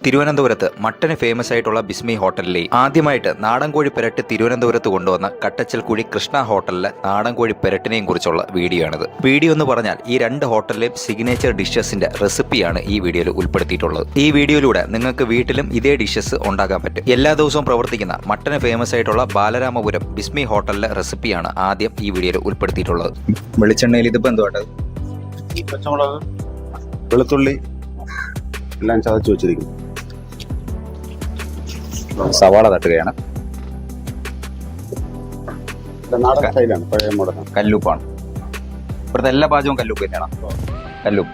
തിരുവനന്തപുരത്ത് mutton famous ആയിട്ടുള്ള ബിസ്മി ഹോട്ടലിലെ ആദ്യമായിട്ട് നാടൻ കോഴി പെരട്ട് തിരുവനന്തപുരത്ത് കൊണ്ടുവന്ന കട്ടച്ചൽക്കുഴി കൃഷ്ണ ഹോട്ടലിലെ നാടൻ കോഴി പെരട്ടിനെയും കുറിച്ചുള്ള വീഡിയോ ആണിത്. വീഡിയോ എന്ന് പറഞ്ഞാൽ ഈ രണ്ട് ഹോട്ടലിലെയും സിഗ്നേച്ചർ ഡിഷസിന്റെ റെസിപ്പിയാണ് ഈ വീഡിയോയിൽ ഉൾപ്പെടുത്തിയിട്ടുള്ളത്. ഈ വീഡിയോയിലൂടെ നിങ്ങൾക്ക് വീട്ടിലും ഇതേ ഡിഷസ് ഉണ്ടാക്കാൻ പറ്റും. എല്ലാ ദിവസവും പ്രവർത്തിക്കുന്ന മട്ടന് ഫേമസ് ആയിട്ടുള്ള ബാലരാമപുരം ബിസ്മി ഹോട്ടലിലെ റെസിപ്പിയാണ് ആദ്യം ഈ വീഡിയോയിൽ ഉൾപ്പെടുത്തിയിട്ടുള്ളത്. വെളിച്ചെണ്ണയിൽ ഇതിപ്പോ എന്ത് വേണ്ടത്? പച്ചമുളക്, വെളുത്തുള്ളി എല്ലാം ചതച്ച് വെച്ചിരിക്കുന്നു. സവാള തട്ടുകയാണ്. നാടൻ സ്റ്റൈലാണ്, പഴയ മോഡലാണ്. കല്ലുപ്പാണ്. ഇവിടുത്തെ എല്ലാ പാചകവും കല്ലുപ്പ് തന്നെയാണ്. കല്ലുപ്പ്,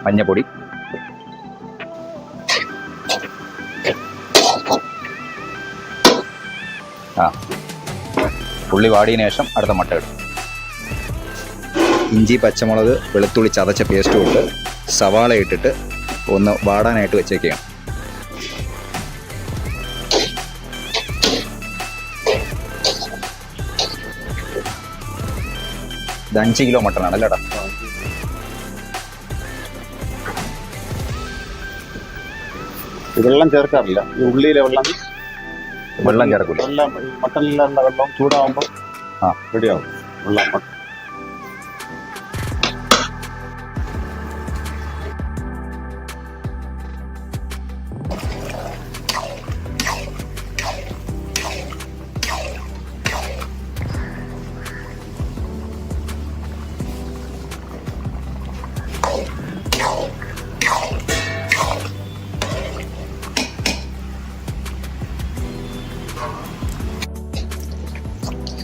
മഞ്ഞപ്പൊടി, ഉള്ളി വാടിയതിനു ശേഷം അടുത്ത മുട്ട ഇടും. ഇഞ്ചി, പച്ചമുളക്, വെളുത്തുള്ളി ചതച്ച പേസ്റ്റ് ഇട്ട് സവാള ഇട്ടിട്ട് ഒന്ന് വാടാനായിട്ട് വെച്ചേക്കുകയാണ്. ഇത് 5 കിലോ മട്ടനാണ് അല്ലേടാ? വെള്ളം ചേർക്കാറില്ല. ഈ ഉള്ളിയിലെ വെള്ളം ചേർക്കില്ല. മട്ടനിലുള്ള വെള്ളം ചൂടാവുമ്പോൾ റെഡിയാവും. വെള്ളം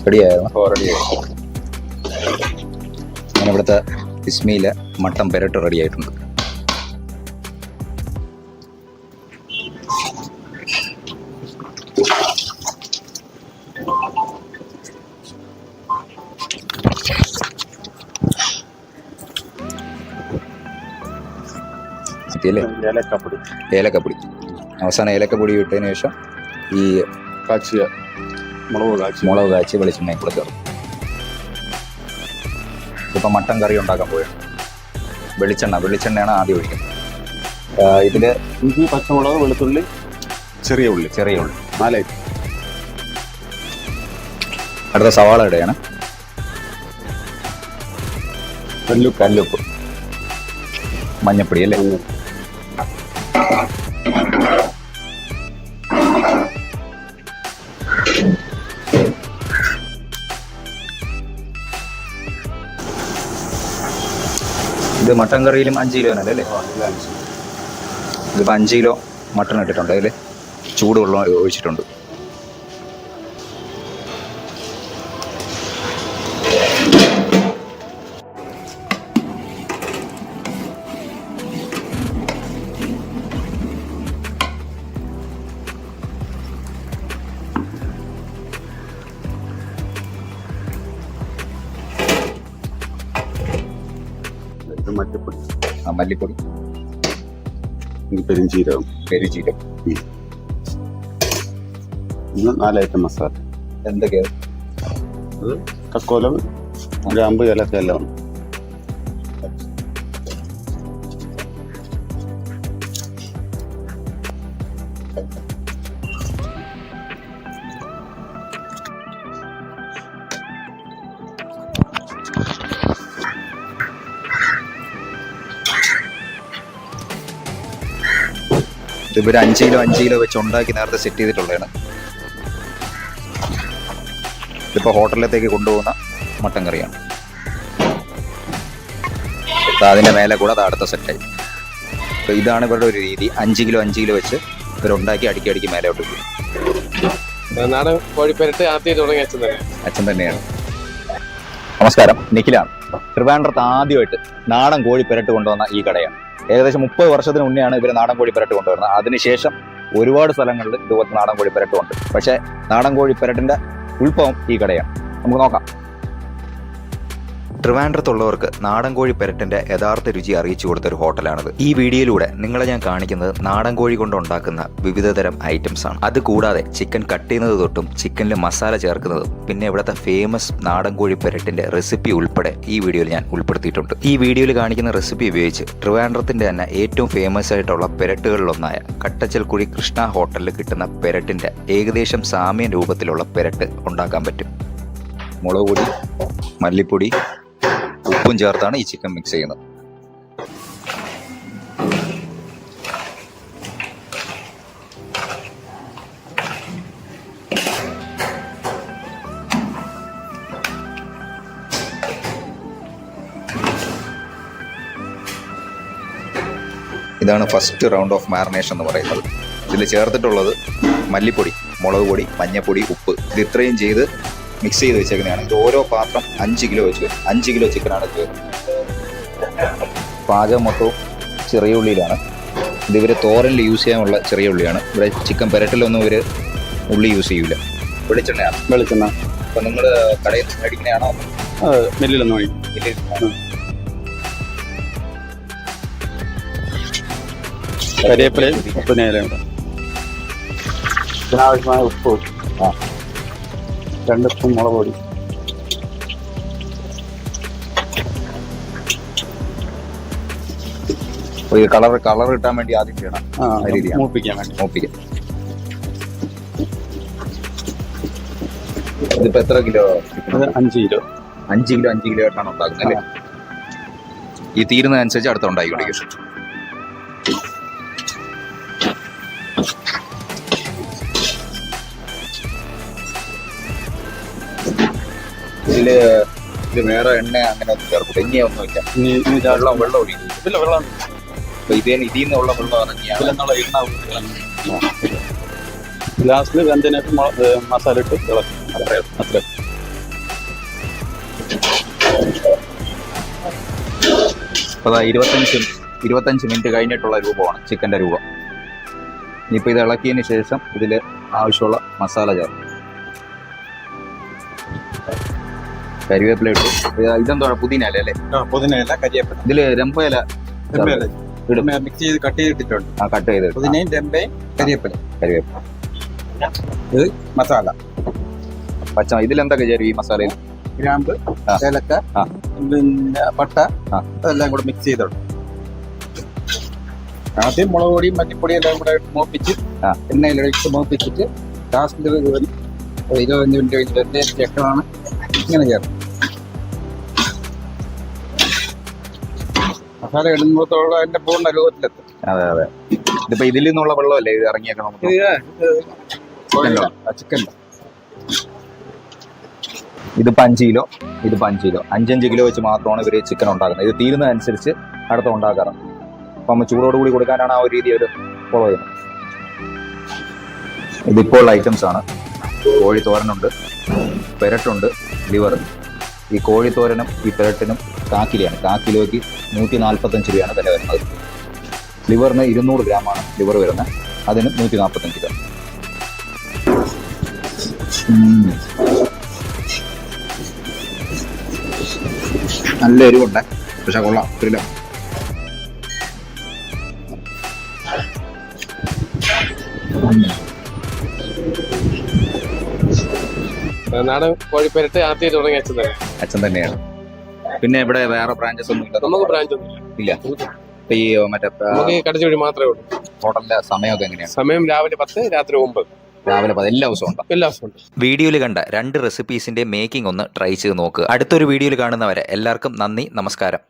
റെഡിയായിരുന്നു. അങ്ങനെ ഇവിടുത്തെ ബിസ്മിയിലെ മട്ടൻ പെരട്ട് റെഡി ആയിട്ടുണ്ട്. ഏലക്കപ്പൊടി അവസാനം ഏലക്കപ്പൊടി ഇട്ടതിന് ശേഷം ഈ കാച്ചിയ മുളക് കാച്ചി വെളിച്ചെണ്ണയും കൂടെ ചേർക്കും. ഇപ്പം മട്ടൻ കറി ഉണ്ടാക്കാൻ പോയാണ്. വെളിച്ചെണ്ണയാണ് ആദ്യം ഒഴിക്കുന്നത്. ഇതില് ഇഞ്ചി, പച്ചമുളക്, വെളുത്തുള്ളി, ചെറിയ ഉള്ളി 4 ഐറ്റം. അടുത്ത സവാള ഇടുകയാണ്. കല്ലുപ്പ്, മഞ്ഞപ്പൊടി അല്ലേ? ഇത് മട്ടൻ കറിയിലും 5 കിലോ അല്ലേ? ഇതിപ്പോൾ 5 കിലോ മട്ടൺ ഇട്ടിട്ടുണ്ട്. അതിൽ ചൂടുവെള്ളം ഒഴിച്ചിട്ടുണ്ട്. മല്ലിപ്പൊടി, പെരുംജീരകം. 4 ഐറ്റം മസാല. എന്തൊക്കെയാണ്? അത് തക്കോലം, ഗ്രാമ്പ്, ഏലക്ക എല്ലാം ഉണ്ട്. ഇതിപ്പോൾ 5 കിലോ വെച്ച് ഉണ്ടാക്കി നേരത്തെ സെറ്റ് ചെയ്തിട്ടുള്ളതാണ്. ഇതിപ്പോൾ ഹോട്ടലിലേക്ക് കൊണ്ടുപോകുന്ന മട്ടൻ കറിയാണ്. അതിൻ്റെ മേലെ കൂടെ അത് അടുത്ത സെറ്റായി. അപ്പോൾ ഇതാണ് ഇവരുടെ ഒരു രീതി. 5 കിലോ വെച്ച് ഇവരുണ്ടാക്കി അടുക്കി മേലോട്ട് പോകും. നാടൻ കോഴിപ്പെരട്ട് ആദ്യം തുടങ്ങിയ അച്ഛൻ തന്നെയാണ്. നമസ്കാരം, നിഖിലാണ്. ട്രിവാൻഡ്രത്ത് ആദ്യമായിട്ട് നാടൻ കോഴി പെരട്ട് കൊണ്ടുവന്ന ഈ കടയാണ്. ഏകദേശം 30 വർഷത്തിന് മുന്നെയാണ് ഇവർ നാടൻ കോഴി പെരട്ട് കൊണ്ടുവരുന്നത്. അതിനുശേഷം ഒരുപാട് സ്ഥലങ്ങളിൽ ഇതുപോലത്തെ നാടൻ കോഴി പെരട്ടുമുണ്ട്. പക്ഷേ നാടൻ കോഴി പെരട്ടിന്റെ ഉത്ഭവം ഈ കടയാണ്. നമുക്ക് നോക്കാം. ട്രിവാൻഡ്രത്തുള്ളവർക്ക് നാടൻ കോഴി പെരട്ടിന്റെ യഥാർത്ഥ രുചി അറിയിച്ചു കൊടുത്ത ഒരു ഹോട്ടലാണിത്. ഈ വീഡിയോയിലൂടെ നിങ്ങളെ ഞാൻ കാണിക്കുന്നത് നാടൻ കോഴി കൊണ്ട് ഉണ്ടാക്കുന്ന വിവിധതരം ഐറ്റംസ് ആണ്. അതുകൂടാതെ ചിക്കൻ കട്ട് ചെയ്യുന്നത് തൊട്ടും ചിക്കനിൽ മസാല ചേർക്കുന്നതും പിന്നെ ഇവിടുത്തെ ഫേമസ് നാടൻ കോഴി പെരട്ടിന്റെ റെസിപ്പി ഉൾപ്പെടെ ഈ വീഡിയോയിൽ ഞാൻ ഉൾപ്പെടുത്തിയിട്ടുണ്ട്. ഈ വീഡിയോയിൽ കാണിക്കുന്ന റെസിപ്പി ഉപയോഗിച്ച് ട്രിവാൻഡ്രത്തിന്റെ തന്നെ ഏറ്റവും ഫേമസ് ആയിട്ടുള്ള പെരട്ടുകളിലൊന്നായ കട്ടച്ചൽക്കുഴി കൃഷ്ണ ഹോട്ടലിൽ കിട്ടുന്ന പെരട്ടിന്റെ ഏകദേശം സാമ്യ രൂപത്തിലുള്ള പെരട്ട് ഉണ്ടാക്കാൻ പറ്റും. മുളക് പൊടി, മല്ലിപ്പൊടി, ഉപ്പും ചേർത്താണ് ഈ ചിക്കൻ മിക്സ് ചെയ്യുന്നത്. ഇതാണ് ഫസ്റ്റ് റൗണ്ട് ഓഫ് മാരിനേഷൻ എന്ന് പറയുന്നത്. ഇതിൽ ചേർത്തിട്ടുള്ളത് മല്ലിപ്പൊടി, മുളക് പൊടി, മഞ്ഞപ്പൊടി, ഉപ്പ്. ഇത് ഇത്രയും ചെയ്ത് മിക്സ് ചെയ്ത് വെച്ചേക്കുന്നതാണ്. ഇത് ഓരോ പാത്രം 5 കിലോ വെച്ച് 5 കിലോ ചിക്കനാണ് ചെയ്യുന്നത്. പാചകം മൊത്തവും ചെറിയ ഉള്ളിയിലാണ്. ഇത് ഇവർ തോരനിൽ യൂസ് ചെയ്യാനുള്ള ചെറിയ ഉള്ളിയാണ്. ഇവിടെ ചിക്കൻ പെരട്ടിലൊന്നും ഇവർ ഉള്ളി യൂസ് ചെയ്യൂല. വെളിച്ചെണ്ണയാണ്. വെളിച്ചെണ്ണ. അപ്പം നിങ്ങൾ കടയിൽ നിന്ന് മേടിക്കുന്നതാണോ? മില്ലിലൊന്നും ഒഴിക്കും. കരിവേപ്പിലയും ഉപ്പിനെ ഇതിനാവശ്യമായ ഉപ്പ്, 2 സ്പൂൺ മുളക് പൊടി, കളർ കിട്ടാൻ വേണ്ടി ആദ്യം ചെയ്യണം. മൂപ്പിക്കാൻ വേണ്ടി. ഇതിപ്പോ എത്ര കിലോ? 5 കിലോ. 5 കിലോ ആയിട്ടാണ് ഉണ്ടാക്കുന്നത് അല്ലേ? ഈ തീരുന്നതനുസരിച്ച് അടുത്ത ഉണ്ടായിക്കൊണ്ടിരിക്കും. ഇത് വേറെ എണ്ണ അങ്ങനെ ഒന്നും ചേർക്കില്ല. ഇനിയൊന്നുമില്ല. വെള്ളം ഒഴിക്കും. ഇതിൽ നിന്നുള്ള വെള്ളം ഇറങ്ങിയാണ് ലാസ്റ്റിൽ വെന്തതിനകത്ത് മസാല ഇട്ട് ഇളക്കും. അത്ര. അപ്പോൾ 25 മിനിറ്റ് കഴിഞ്ഞിട്ടുള്ള രൂപമാണ് ചിക്കൻ്റെ രൂപം. ഇനിയിപ്പോൾ ഇത് ഇളക്കിയതിന് ശേഷം ഇതിൽ ആവശ്യമുള്ള മസാല ചേർക്കും. കരിവേപ്പില ഇട്ടു. ഇതെന്താ പുതിന ഇല അല്ലേ? പുതിന ഇല, കരിവേപ്പില. ഇതില് രമ്പ ഇല ഇടും. മിക്സ് ചെയ്ത് കട്ട് ചെയ്തിട്ടുണ്ട്. കട്ട് ചെയ്ത് പുതിനയും രമ്പയും കരിവേപ്പില. ഇത് മസാല പച്ച. ഇതിലെന്തൊക്കെ ചേരും ഈ മസാലയിൽ? ഗ്രാമ്പ്, ഏലക്ക, പിന്നെ പട്ട, അതെല്ലാം കൂടെ മിക്സ് ചെയ്തോളൂ. ആദ്യം മുളക് പൊടിയും മല്ലിപ്പൊടിയും എല്ലാം കൂടെ മൂപ്പിച്ച് എണ്ണയിലൊഴിച്ച് മൂപ്പിച്ചിട്ട് ലാസ്റ്റിൽ 25 മിനിറ്റ് കഴിഞ്ഞിട്ട് ശേഷമാണ് ഇങ്ങനെ ചേർത്ത് മസാല ഇടുമ്പോഴത്തോളം അതിന്റെ പൂർണ്ണ രൂപത്തിലെത്തും. അതെ. ഇതിപ്പോ ഇതിൽ നിന്നുള്ള വെള്ളമല്ലേ ഇത് ഇറങ്ങിയൊക്കെ നമുക്ക്? ചിക്കൻ ഇതിപ്പോ 5 കിലോ, ഇതിപ്പോ 5 കിലോ. 5 കിലോ വെച്ച് മാത്രമാണ് ഇവര് ചിക്കൻ ഉണ്ടാക്കുന്നത്. ഇത് തീരുന്നതനുസരിച്ച് അടുത്ത ഉണ്ടാക്കാറ്. അപ്പൊ നമ്മൾ ചൂടോടുകൂടി കൊടുക്കാനാണ് ആ ഒരു രീതി അവർ ഫോളോ ചെയ്യുന്നത്. ഇതിപ്പോൾ ഐറ്റംസ് ആണ്. കോഴി തോരനുണ്ട്, പെരട്ടുണ്ട്, ലിവർ. ഈ കോഴിത്തോരനും ഈ പെരട്ടിനും കാക്കിലാണ്. കാക്കിലോയ്ക്ക് 145 രൂപയാണ് വില വരുന്നത്. ലിവറിന് 200 ഗ്രാമാണ് ലിവർ വരുന്നത്. അതിന് 145 രൂപ. നല്ല എരിവുണ്ട്, പക്ഷെ കൊള്ളാം. ഒരു നാടൻ കോഴി പെരട്ട് ആദ്യം തുടങ്ങി അച്ഛൻ തന്നെയാണ്. പിന്നെ ഇവിടെ വേറെ ബ്രാഞ്ചസ് ഒന്നും ഇല്ല? നമുക്ക് ബ്രാഞ്ച് ഒന്നും ഇല്ല. ഈ മറ്റേ നമുക്ക് കടച്ചുവഴി മാത്രമേ ഉള്ളൂ. ഹോട്ടലിന്റെ സമയമൊക്കെ എങ്ങനെയാണ്? സമയം രാവിലെ 10, രാത്രി 9. രാവിലെ 10 എല്ലാ ദിവസവും ഉണ്ട്. എല്ലാ ദിവസവും ഉണ്ട്. വീഡിയോയിൽ കണ്ട 2 റെസിപ്പീസിന്റെ മേക്കിംഗ് ഒന്ന് ട്രൈ ചെയ്ത് നോക്കുക. അടുത്തൊരു വീഡിയോയിൽ കാണുന്നവരെ എല്ലാവർക്കും നന്ദി, നമസ്കാരം.